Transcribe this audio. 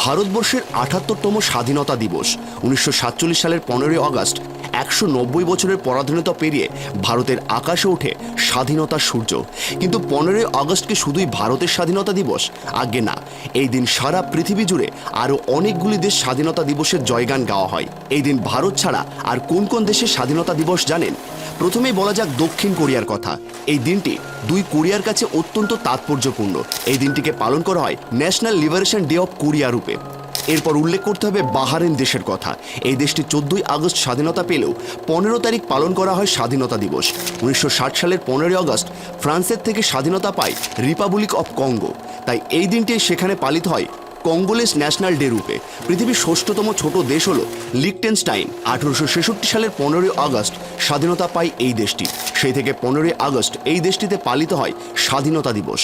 ভারতবর্ষের ৭৮তম স্বাধীনতা দিবস ১৯৪৭ সালের ১৫ই আগস্ট। ১৯০ বছরের পরাধীনতা পেরিয়ে ভারতের আকাশে ওঠে স্বাধীনতার সূর্য। কিন্তু ১৫ই আগস্টকে শুধুই ভারতের স্বাধীনতা দিবস? আজ্ঞে না, এই দিন সারা পৃথিবী জুড়ে আরও অনেকগুলি দেশ স্বাধীনতা দিবসের জয়গান গাওয়া হয়। এই দিন ভারত ছাড়া আর কোন কোন দেশের স্বাধীনতা দিবস জানেন? প্রথমেই বলা যাক দক্ষিণ কোরিয়ার কথা। এই দিনটি দুই কোরিয়ার কাছে অত্যন্ত তাৎপর্যপূর্ণ। এই দিনটিকে পালন করা হয় national liberation day of Korea রূপে। এরপর উল্লেখ করতে হবে বাহরাইন দেশের কথা। এই দেশটি ১৪ই আগস্ট স্বাধীনতা পেলেও ১৫ তারিখ পালন করা হয় স্বাধীনতা দিবস। ১৯৬০ সালের ১৫ই আগস্ট ফ্রান্সের থেকে স্বাধীনতা পায় রিপাবলিক অফ কঙ্গো। তাই এই দিনটি সেখানে পালিত হয় কঙ্গোলেস ন্যাশনাল ডে রূপে। পৃথিবীর ৬ষ্ঠতম ছোট দেশ হল লিখটেনস্টাইন। ১৮৬৬ সালের ১৫ই আগস্ট স্বাধীনতা পায় এই দেশটি। সেই থেকে ১৫ই আগস্ট এই দেশটিতে পালিত হয় স্বাধীনতা দিবস।